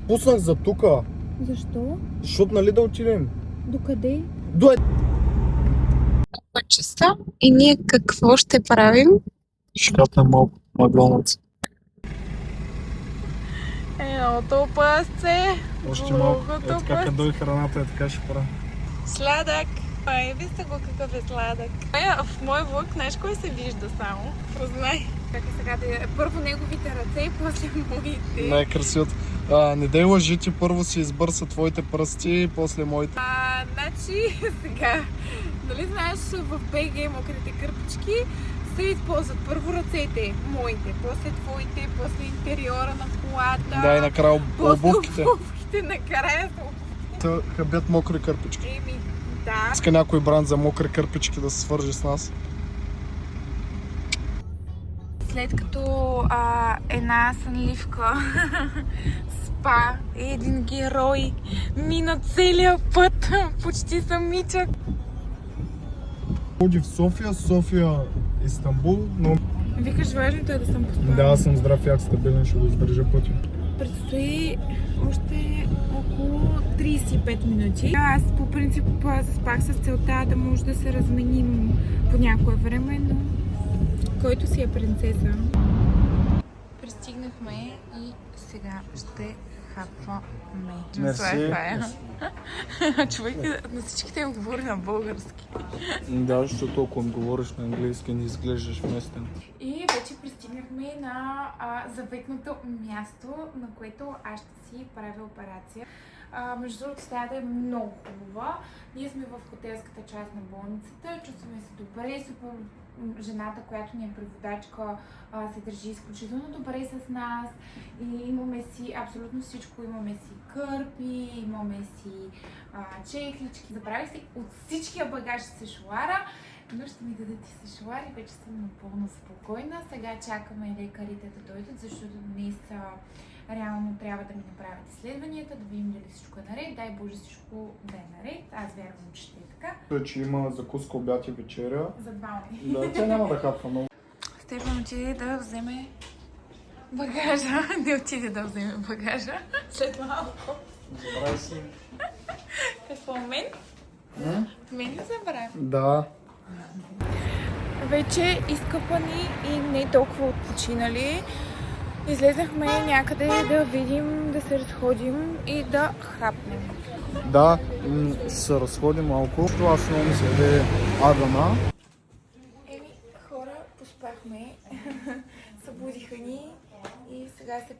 пуснах за тука. Защо? Защото нали да отидем? Докъде? До Часа. И ние какво ще правим? ще капнем малко Макдоналдс. Едното пасце. Още малко. Е така, като дойде храната, е така ще правя. Сладък. Вижте го какъв е сладък. В мой влог, знаеш кой се вижда само? Познай. Чакай сега да е първо неговите ръце и после моите. Най-красивото. Не дай лъжи, ти първо си избърса твоите пръсти, после моите. Значи сега, нали знаеш в БГ мокрите кърпички се използват първо ръцете, моите, после твоите, после интериора на колата. Да, и накрая после обувките. обувките, накрая са Хабят мокри кърпички. Еми, да. Иска някой бранд за мокри кърпички да се свържи с нас. След като една сънливка спа и един герой мина целия път, почти самичък. Ходи в София, Истанбул, но... Викаш, важното е да съм поспала. Да, аз съм здрав, як стабилен, ще го издържа пътя. Предстои още около 35 минути. Аз по принцип заспах с целта да може да се разменим по някое време, но който си е принцеса. Пристигнахме и сега ще хапваме. Мерси. Човек на всичките им говори на български. Да, защото ако им говориш на английски, не изглеждаш местен. И вече пристигнахме на заветното място, на което аз ще си правя операция. Между другото, стаята е много хубава. Ние сме в хотелската част на болницата, чувстваме се добре, супер. Жената, която ни е преводачка, се държи изключително добре с нас и имаме си абсолютно всичко. Имаме си кърпи, имаме си чехлички. Забравих си от всичкия багаж сешуара, но ще ми дадат и сешуар и вече съм напълно спокойна. Сега чакаме лекарите да дойдат, защото днес реално трябва да ми направят изследванията, да видим дали всичко е наред. Дай Боже всичко да е наред. Аз вярвам, че ще е така. Че има закуска, обяд и вечеря. За двама. Да, тя няма да хапва много. Стефан отиде да вземе багажа. Не отиде да вземе багажа. След малко. Забрави си. Какво, мен? Мен ли забравя? Да. Вече изкъпани и не толкова отпочинали. Излезнахме някъде да видим, да се разходим и да хапнем. Да, се разходи малко. Това с много ми се яде Адана. Еми, хора, поспахме. Събудиха ни и сега се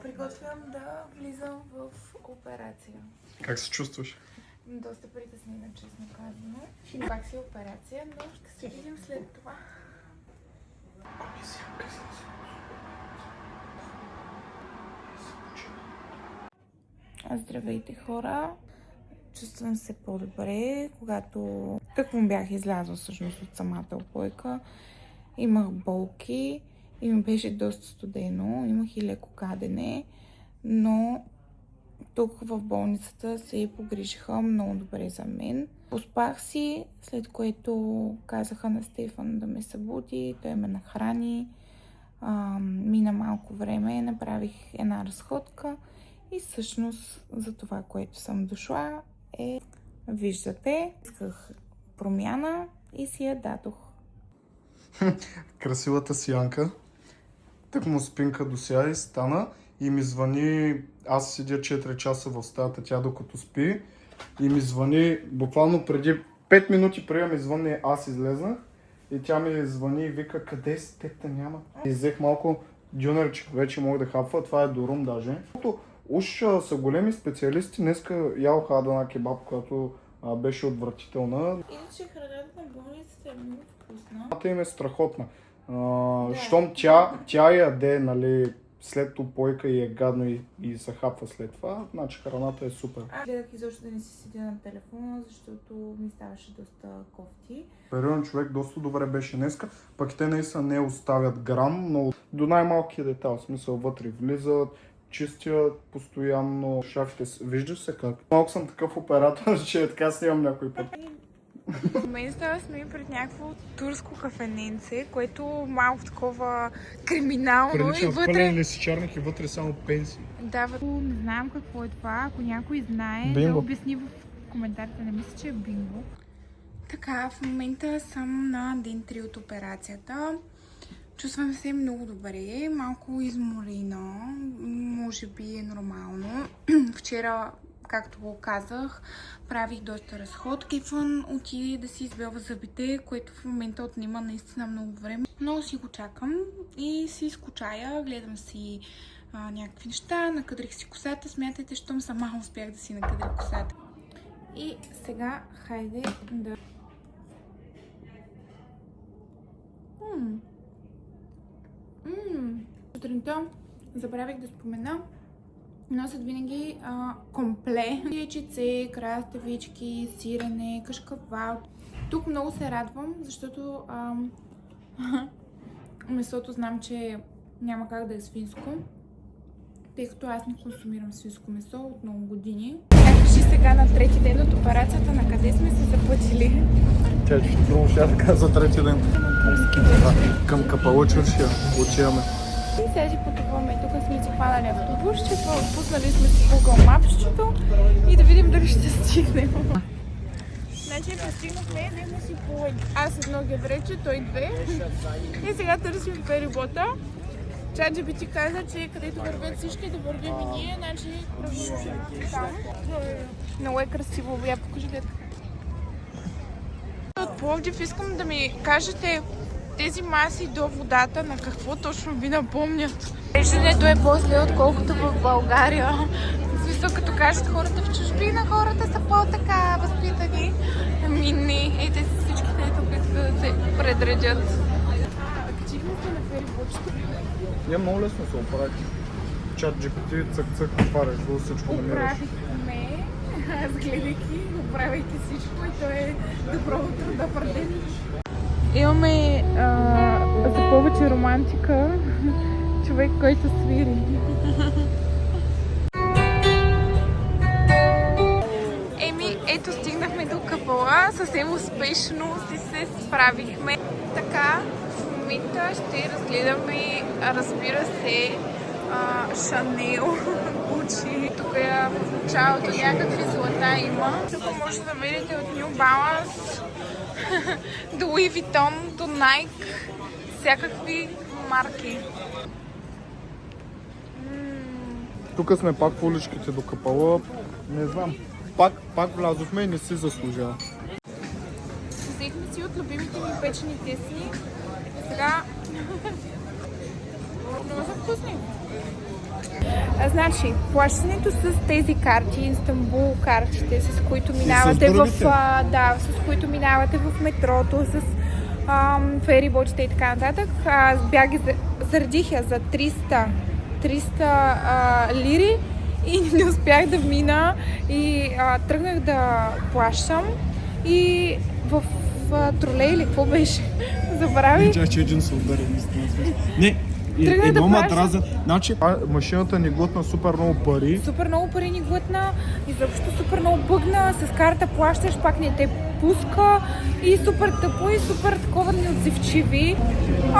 приготвям да влизам в операция. Как се чувстваш? Доста притеснена, честно казано. Пак си операция, но ще се видим след това. Здравейте, хора! Чувствам се по-добре, когато тъкмо бях излязла всъщност от самата опойка. Имах болки и ми беше доста студено, имах и леко кадене, но тук в болницата се погрижиха много добре за мен. Поспах си, след което казаха на Стефан да ме събуди, той ме нахрани. Мина малко време, направих една разходка и всъщност за това, което съм дошла виждате, исках промяна и си я дадох. Красивата си Янка. Так му спинка до сега и стана и ми звъни, аз седя 4 часа в стаята, тя докато спи и ми звъни, буквално преди 5 минути преди ми звъни, аз излезнах и тя ми звъни и вика, къде си, тета няма. И взех малко дюнерчик, вече мога да хапва, това е дурум даже. Уж са големи специалисти, днеска ядох Адана кебаб, която беше отвратителна. Иначе храната на болницата е много вкусна. Тя им е страхотна. Щом тя яде, нали, след опойка и е гадно и се хапва след това, значи храната е супер. Гледах изобщо да не си седя на телефона, защото ми ставаше доста кофти. Периоден човек доста добре беше днеска, пък те наистина не оставят грам, но до най-малкия детал, в смисъл вътре влизат, чистят постоянно шафите. Виждаш се как? Малко съм такъв оператор, че така снимам някой път. В момента сме пред някакво турско кафененце, което малко такова криминално Прилича и в пълен вътре... лесичарник и вътре само пенсии. Да, не знам какво е това. Ако някой знае, Бинго. да обясни в коментарите. Не мисля, че е бинго. Така, в момента съм на ден 3 от операцията. Чувствам се много добре, малко изморена, може би е нормално. Вчера, както го казах, правих доста разход. Кефън отиде да си избелва зъбите, което в момента отнема наистина много време. Но си го чакам и си скучая, гледам си някакви неща, накъдрих си косата. Смятайте, щом сама успях да си накъдря косата. И сега, хайде да... Сутринта забравих да спомена, носят винаги компле. Яйчице, краставички, сирене, кашкавал. Тук много се радвам, защото месото знам, че няма как да е свинско, тъй като аз не консумирам свинско месо от много години. Как реши сега на трети ден от операцията, на къде сме се заплатили? Тя ще друго ще така за трети ден. Към Капало чуршия отиваме. И сега си пътуваме. Тук сме си хванали автобусчето, пуснали сме си Google Maps-чето и да видим дали ще стигнем. Значи пристигнахме, взехме си по... Аз едно гедрече, той две. И сега търсим ферибота. ChatGPT каза, че където вървят всички, да вървим и ние, значи там. Много е красиво, я покажи детка. От Пловдив искам да ми кажете тези маси до водата на какво точно ви напомнят. Виждането е по-зле, отколкото в България. В смисъл, като кажат хората в чужбина, хората са по-така възпитани. Ами не, ей тези всичките тук искат да се предредят. Качихме се на ферибочето. Я много лесно се оправи. ChatGPT, цък-цък, отваряш го, всичко намираш. Оправихме, аз гледайки, оправяйки всичко и то е добро утро, добър ден. Имаме за повече романтика човек, който свири. Еми, ето стигнахме до Капала, съвсем успешно си се справихме. Така, в момента ще разгледаме, разбира се, Шанел, Гучи. Тук в началото някакви злата има. Тук може да видите от New Balance до Louis Vuitton, до Nike, всякакви марки. Тук сме пак в уличките до Капала. Не знам. Пак влязохме и не си заслужава. Взехме си от любимите ми печени тесни. Сега... много са вкусни. Значи, плащането с тези карти, Истанбул картите, с които минавате с които минавате в метрото, с фериботите и така нататък, бях ги заредих я за 300 лири и не успях да мина и тръгнах да плащам и в тролей или какво беше? Забравих. Че един се удари, не. Едно матраза. Значи, машината ни глътна супер много пари. Супер много пари ни глътна, изобщо супер много бъгна, с карта плащаш, пак не те пуска и супер тъпо и супер такова неотзивчиви.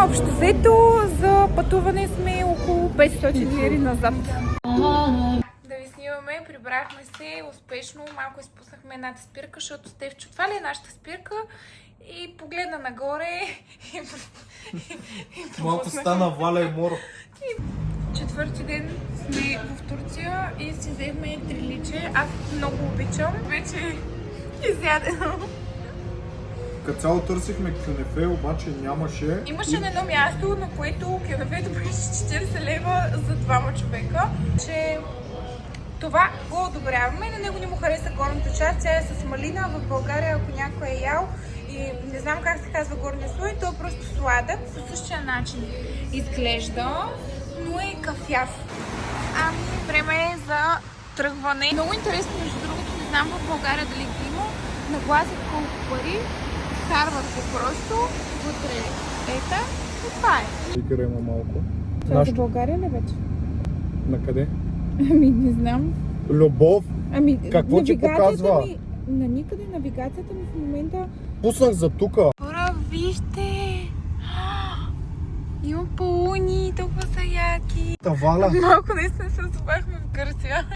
Общо взето за пътуване сме около 500 лири назад. Да ви снимаме, прибрахме се успешно, малко изпуснахме едната спирка, защото Стефчо, това ли е нашата спирка? И погледна нагоре и малко стана Валя и Моро. Четвърти ден сме в Турция и си взехме триличе. Аз много обичам. Вече изядено. Като цяло търсихме кюнефе, обаче нямаше. Имаше на едно място, на което кюнефето беше 40 лева за двама човека. Че това го одобряваме. На него не му хареса горната част. Тя е с малина. В България, ако някой е ял и не знам как се казва горния слой, то е просто сладък. По същия начин изглежда, но е кафяв. Време е за тръгване. Много интересно, между другото, не знам в България дали ги има. Нагласят колко пари, вкарват го просто вътре. Ета и това е. Игра има малко. Това е за България ли вече? На къде? Ами не знам. Любов. Ами какво ти показва? на никъде навигацията ми в момента. Пуснах за тука. Хора, вижте! Има пауни, толкова са яки. Таваля. Малко наистина се забахме в Гърция.